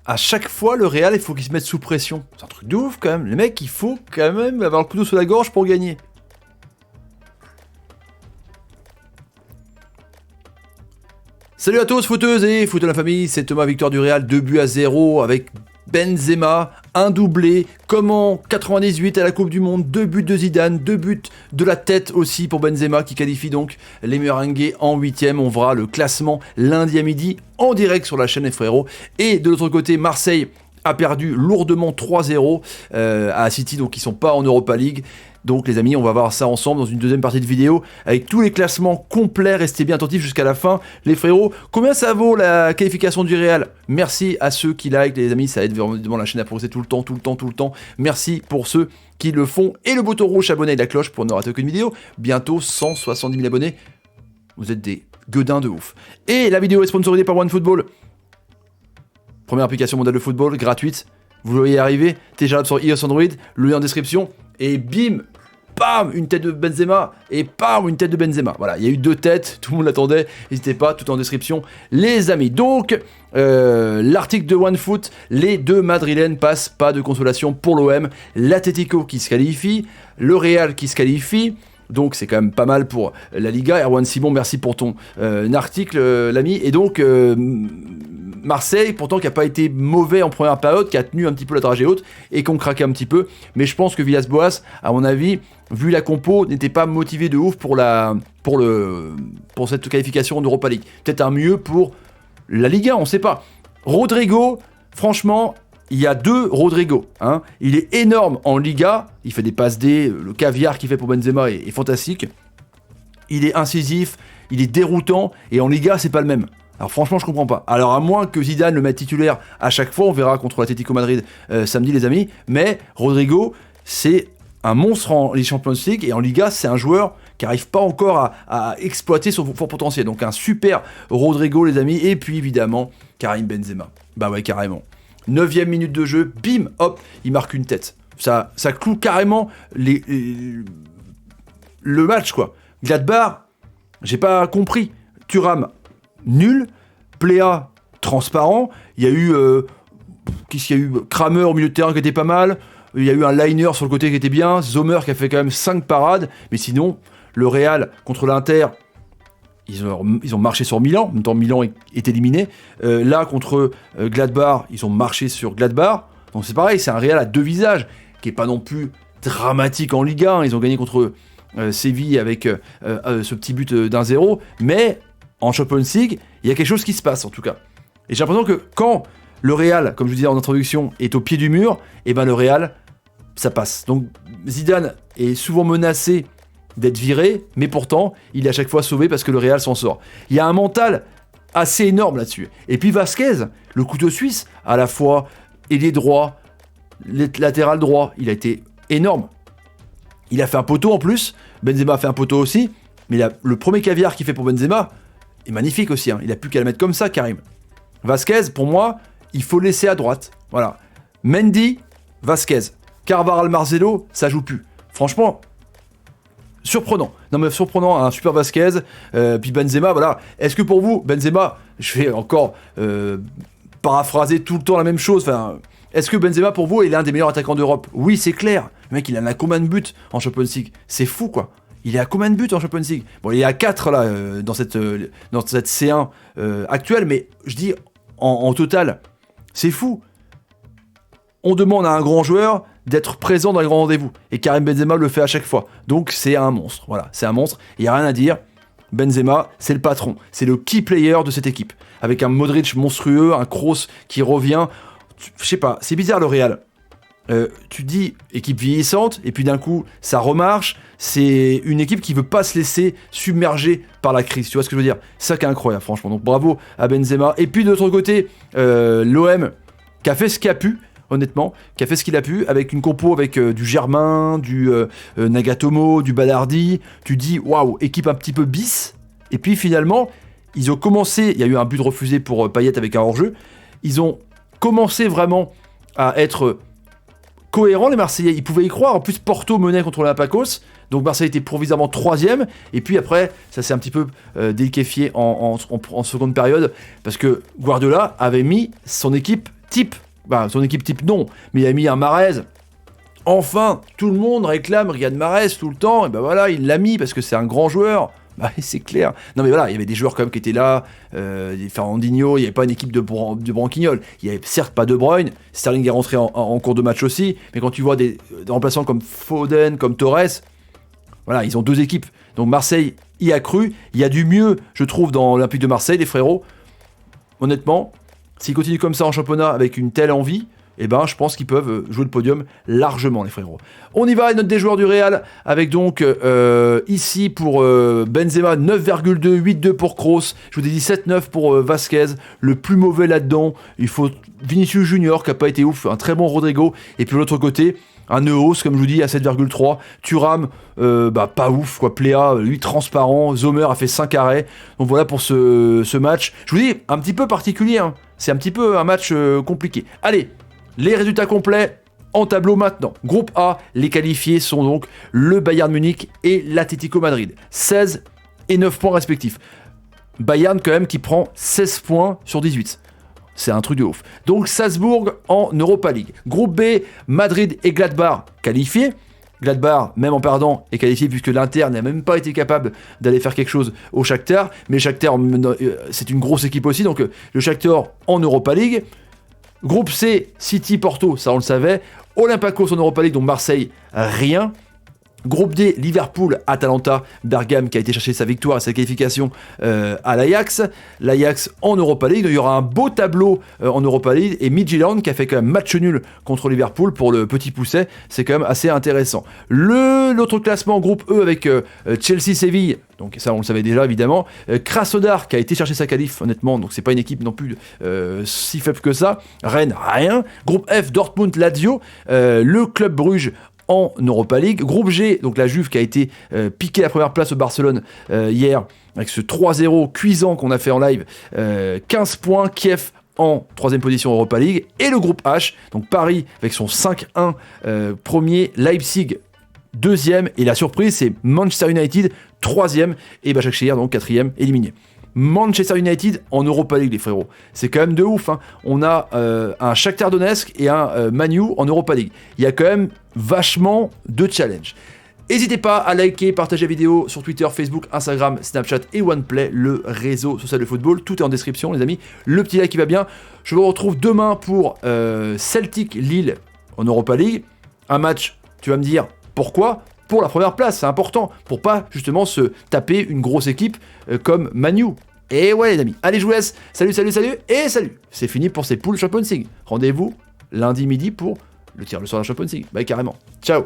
à chaque fois, le Real, il faut qu'ils se mettent sous pression. C'est un truc de ouf quand même. Les mecs, il faut quand même avoir le couteau sous la gorge pour gagner. Salut à tous, footeuses et foot de la famille, c'est Thomas, victoire du Real, 2-0 avec Benzema, un doublé, comme en 98 à la Coupe du Monde, 2 buts de Zidane, 2 buts de la tête aussi pour Benzema qui qualifie donc les merengues en 8ème. On verra le classement lundi à midi en direct sur la chaîne les frérots. Et de l'autre côté, Marseille a perdu lourdement 3-0 à City, donc ils sont pas en Europa League. Donc les amis, on va voir ça ensemble dans une deuxième partie de vidéo avec tous les classements complets. Restez bien attentifs jusqu'à la fin les frérots. Combien ça vaut la qualification du Real? Merci à ceux qui like les amis, ça aide vraiment la chaîne à progresser tout le temps. Merci pour ceux qui le font. Et le bouton rouge abonné et la cloche pour ne rater aucune vidéo. Bientôt 170 000 abonnés. Vous êtes des gueudins de ouf. Et la vidéo est sponsorisée par OneFootball. Première application mondiale de football, gratuite. Vous le voyez arriver, téléchargeable sur iOS Android, le lien en description. Et bim, bam, une tête de Benzema, et bam, une tête de Benzema. Voilà, il y a eu 2 têtes, tout le monde l'attendait, n'hésitez pas, tout en description, les amis. Donc, l'article de OneFoot, les 2 Madrilènes passent, pas de consolation pour l'OM, l'Atlético qui se qualifie, le Real qui se qualifie. Donc c'est quand même pas mal pour la Liga. Erwan Simon, merci pour ton article, l'ami. Et donc Marseille, pourtant qui n'a pas été mauvais en première période, qui a tenu un petit peu la dragée haute et qui ont craqué un petit peu. Mais je pense que Villas-Boas, à mon avis, vu la compo, n'était pas motivé de ouf pour cette qualification en Europa League. Peut-être un mieux pour la Liga, on sait pas. Rodrigo, franchement, il y a 2 Rodrigo. Hein. Il est énorme en Liga, il fait des passes D, le caviar qu'il fait pour Benzema est fantastique. Il est incisif, il est déroutant, et en Liga, c'est pas le même. Alors franchement, je comprends pas. Alors à moins que Zidane le mette titulaire à chaque fois, on verra contre l'Atlético Madrid samedi les amis, mais Rodrigo, c'est un monstre en Ligue Champions League, et en Liga, c'est un joueur qui n'arrive pas encore à exploiter son fort potentiel. Donc un super Rodrigo les amis, et puis évidemment, Karim Benzema. Bah ouais, carrément. 9ème minute de jeu, bim, hop, il marque une tête. Ça cloue carrément le match, quoi. Gladbach, j'ai pas compris. Thuram, nul. Pléa, transparent. Il y a eu... qu'est-ce qu'il y a eu? Kramer au milieu de terrain qui était pas mal. Il y a eu un liner sur le côté qui était bien. Zomer qui a fait quand même 5 parades. Mais sinon, le Real contre l'Inter... Ils ont marché sur Milan, en même temps Milan est éliminé. Là, contre Gladbach, ils ont marché sur Gladbach. Donc c'est pareil, c'est un Real à 2 visages, qui n'est pas non plus dramatique en Ligue 1. Ils ont gagné contre Séville avec ce petit but d'1-0. Mais en Champions League, il y a quelque chose qui se passe en tout cas. Et j'ai l'impression que quand le Real, comme je vous disais en introduction, est au pied du mur, et ben le Real, ça passe. Donc Zidane est souvent menacé d'être viré, mais pourtant, il est à chaque fois sauvé parce que le Real s'en sort. Il y a un mental assez énorme là-dessus. Et puis Vasquez, le couteau suisse, à la fois ailier droit, latéral droit, il a été énorme. Il a fait un poteau en plus, Benzema a fait un poteau aussi, mais le premier caviar qu'il fait pour Benzema est magnifique aussi. Hein. Il a plus qu'à le mettre comme ça, Karim. Vasquez, pour moi, il faut laisser à droite. Voilà. Mendy, Vasquez. Carvajal, Marcelo, ça joue plus. Franchement... surprenant. Non mais surprenant, un super Vasquez, puis Benzema, voilà. Est-ce que pour vous, Benzema, je vais encore paraphraser tout le temps la même chose, enfin, est-ce que Benzema pour vous est l'un des meilleurs attaquants d'Europe? Oui, c'est clair. Le mec, il en a combien de buts en Champions League? C'est fou, quoi. Il est à combien de buts en Champions League? Bon, il est à 4 là, dans cette C1 actuelle, mais je dis en total, c'est fou. On demande à un grand joueur d'être présent dans les grands rendez-vous. Et Karim Benzema le fait à chaque fois. Donc c'est un monstre. Voilà, c'est un monstre. Il n'y a rien à dire. Benzema, c'est le patron. C'est le key player de cette équipe. Avec un Modric monstrueux, un Kroos qui revient. Je sais pas, c'est bizarre le Real. Tu dis équipe vieillissante, et puis d'un coup, ça remarche. C'est une équipe qui veut pas se laisser submerger par la crise. Tu vois ce que je veux dire? C'est ça qui est incroyable, franchement. Donc bravo à Benzema. Et puis de l'autre côté, l'OM qui a fait ce qu'il a pu. Honnêtement, qui a fait ce qu'il a pu, avec une compo avec du Germain, du Nagatomo, du Balardi. Tu dis, waouh, équipe un petit peu bis. Et puis finalement, ils ont commencé, il y a eu un but refusé pour Payet avec un hors-jeu. Ils ont commencé vraiment à être cohérents, les Marseillais. Ils pouvaient y croire. En plus, Porto menait contre l'Olympiakos. Donc Marseille était provisoirement 3ème. Et puis après, ça s'est un petit peu déliquéfié en seconde période. Parce que Guardiola avait mis son équipe type. Bah, son équipe type, non. Mais il a mis un Mahrez. Enfin, tout le monde réclame Riyad Mahrez tout le temps. Et ben voilà, il l'a mis parce que c'est un grand joueur. Bah, c'est clair. Non mais voilà, il y avait des joueurs quand même qui étaient là, Fernandinho, il n'y avait pas une équipe de branquignoles. Il n'y avait certes pas De Bruyne, Sterling est rentré en cours de match aussi, mais quand tu vois des remplaçants comme Foden, comme Torres, voilà, ils ont 2 équipes. Donc Marseille y a cru, il y a du mieux, je trouve, dans l'Olympique de Marseille, les frérots. Honnêtement, s'ils continuent comme ça en championnat avec une telle envie, eh ben, je pense qu'ils peuvent jouer le podium largement, les frérots. On y va, la note des joueurs du Real, avec donc ici pour Benzema 9,2, 8,2 pour Kroos, je vous ai dit 7,9 pour Vasquez, le plus mauvais là-dedans, il faut Vinicius Junior qui n'a pas été ouf, un très bon Rodrigo, et puis de l'autre côté, un Neos, comme je vous dis, à 7,3, Thuram, pas ouf, quoi, Pléa, lui transparent, Zomer a fait 5 arrêts, donc voilà pour ce match, je vous dis, un petit peu particulier, hein. C'est un petit peu un match compliqué. Allez, les résultats complets en tableau maintenant. Groupe A, les qualifiés sont donc le Bayern Munich et l'Atlético Madrid. 16 et 9 points respectifs. Bayern quand même qui prend 16 points sur 18. C'est un truc de ouf. Donc Salzbourg en Europa League. Groupe B, Madrid et Gladbach qualifiés. Gladbach, même en perdant, est qualifié puisque l'Inter n'a même pas été capable d'aller faire quelque chose au Shakhtar. Mais Shakhtar, c'est une grosse équipe aussi. Donc le Shakhtar en Europa League. Groupe C, City, Porto, ça on le savait. Olympiakos en Europa League, donc Marseille, rien. Groupe D, Liverpool, Atalanta, Bergame qui a été chercher sa victoire et sa qualification à l'Ajax. L'Ajax en Europa League, il y aura un beau tableau en Europa League et Midtjylland qui a fait quand même match nul contre Liverpool pour le petit pousset, c'est quand même assez intéressant. L'autre classement, groupe E avec Chelsea-Séville, donc ça on le savait déjà évidemment. Krasnodar qui a été chercher sa qualif honnêtement, donc c'est pas une équipe non plus si faible que ça. Rennes, rien. Groupe F, Dortmund-Lazio, le Club Bruges en Europa League. Groupe G, donc la Juve qui a été piquée la première place au Barcelone hier, avec ce 3-0 cuisant qu'on a fait en live, 15 points, Kiev en 3e position Europa League, et le groupe H, donc Paris avec son 5-1 premier, Leipzig 2e, et la surprise c'est Manchester United 3e, et Başakşehir donc 4e éliminé. Manchester United en Europa League, les frérots. C'est quand même de ouf, hein. On a un Shakhtar Donetsk et un Man U en Europa League. Il y a quand même vachement de challenge. N'hésitez pas à liker, partager la vidéo sur Twitter, Facebook, Instagram, Snapchat et OnePlay, le réseau social de football. Tout est en description, les amis. Le petit like qui va bien. Je vous retrouve demain pour Celtic Lille en Europa League. Un match, tu vas me dire pourquoi ? Pour la première place, c'est important, pour pas justement se taper une grosse équipe comme Man U. Et ouais les amis, allez je vous laisse, salut, et salut. C'est fini pour ces poules Champions League. Rendez-vous lundi midi pour le tir le soir de la Champions League. Bye carrément, ciao.